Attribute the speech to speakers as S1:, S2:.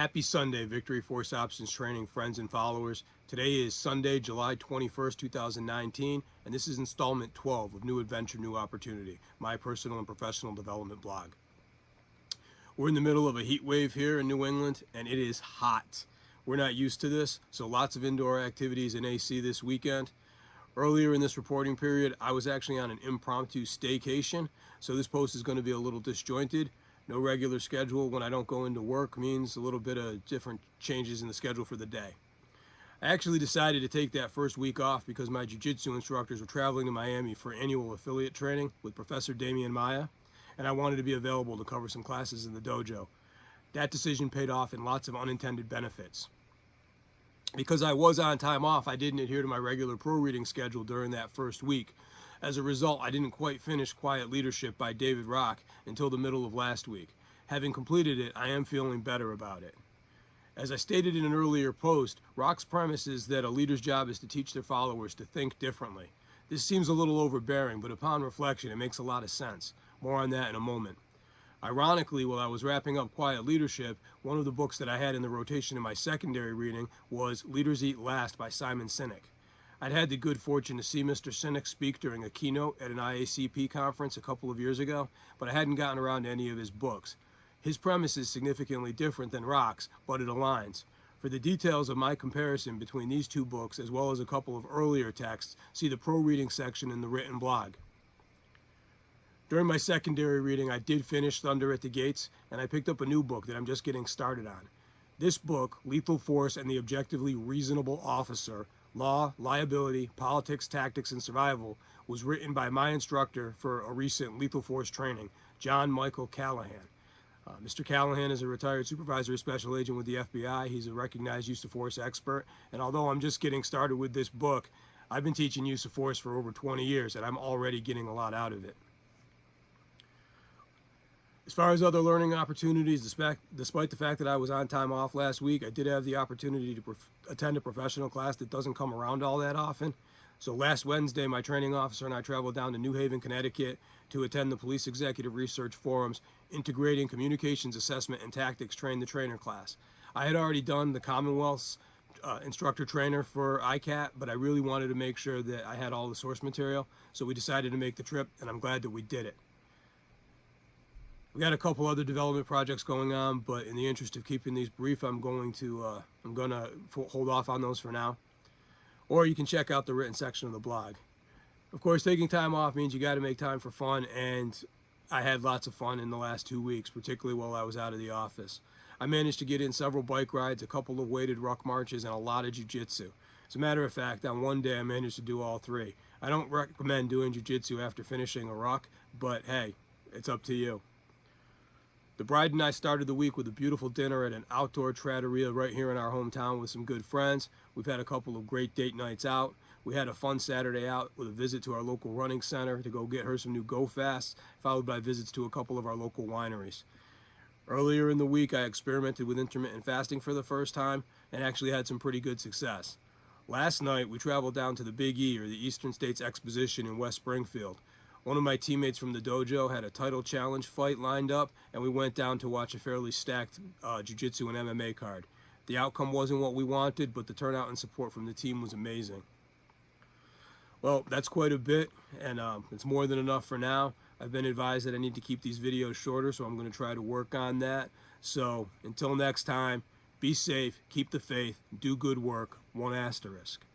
S1: Happy Sunday, Victory Force Options Training friends and followers. Today is Sunday, July 21st, 2019, and this is installment 12 of New Adventure, New Opportunity, my personal and professional development blog. We're in the middle of a heat wave here in New England, and it is hot. We're not used to this, so lots of indoor activities in AC this weekend. Earlier in this reporting period, I was actually on an impromptu staycation, so this post is going to be a little disjointed. No regular schedule when I don't go into work means a little bit of different changes in the schedule for the day. I actually decided to take that first week off because my jiu-jitsu instructors were traveling to Miami for annual affiliate training with Professor Damian Maya, and I wanted to be available to cover some classes in the dojo. That decision paid off in lots of unintended benefits. Because I was on time off, I didn't adhere to my regular pro reading schedule during that first week. As a result, I didn't quite finish Quiet Leadership by David Rock until the middle of last week. Having completed it, I am feeling better about it. As I stated in an earlier post, Rock's premise is that a leader's job is to teach their followers to think differently. This seems a little overbearing, but upon reflection, it makes a lot of sense. More on that in a moment. Ironically, while I was wrapping up Quiet Leadership, one of the books that I had in the rotation in my secondary reading was Leaders Eat Last by Simon Sinek. I'd had the good fortune to see Mr. Sinek speak during a keynote at an IACP conference a couple of years ago, but I hadn't gotten around to any of his books. His premise is significantly different than Rock's, but it aligns. For the details of my comparison between these two books, as well as a couple of earlier texts, see the pro reading section in the written blog. During my secondary reading, I did finish Thunder at the Gates, and I picked up a new book that I'm just getting started on. This book, Lethal Force and the Objectively Reasonable Officer, Law, Liability, Politics, Tactics, and Survival, was written by my instructor for a recent Lethal Force training, John Michael Callahan. Mr. Callahan is a retired supervisory special agent with the FBI. He's a recognized use of force expert, and although I'm just getting started with this book, I've been teaching use of force for over 20 years, and I'm already getting a lot out of it. As far as other learning opportunities, despite the fact that I was on time off last week, I did have the opportunity to attend a professional class that doesn't come around all that often. So last Wednesday, my training officer and I traveled down to New Haven, Connecticut to attend the Police Executive Research Forum's Integrating Communications Assessment and Tactics Train the Trainer class. I had already done the Commonwealth's instructor trainer for ICAT, but I really wanted to make sure that I had all the source material, so we decided to make the trip, and I'm glad that we did it. We got a couple other development projects going on, but in the interest of keeping these brief, I'm gonna hold off on those for now. Or you can check out the written section of the blog. Of course, taking time off means you got to make time for fun, and I had lots of fun in the last 2 weeks, particularly while I was out of the office. I managed to get in several bike rides, a couple of weighted ruck marches, and a lot of jiu-jitsu. As a matter of fact, on one day I managed to do all three. I don't recommend doing jiu-jitsu after finishing a ruck, but hey, it's up to you. The bride and I started the week with a beautiful dinner at an outdoor trattoria right here in our hometown with some good friends. We've had a couple of great date nights out. We had a fun Saturday out with a visit to our local running center to go get her some new Go Fasts, followed by visits to a couple of our local wineries. Earlier in the week, I experimented with intermittent fasting for the first time and actually had some pretty good success. Last night, we traveled down to the Big E, or the Eastern States Exposition in West Springfield. One of my teammates from the dojo had a title challenge fight lined up, and we went down to watch a fairly stacked jiu-jitsu and MMA card. The outcome wasn't what we wanted, but the turnout and support from the team was amazing. Well, that's quite a bit, and it's more than enough for now. I've been advised that I need to keep these videos shorter, so I'm going to try to work on that. So until next time, be safe, keep the faith, do good work, 1 asterisk.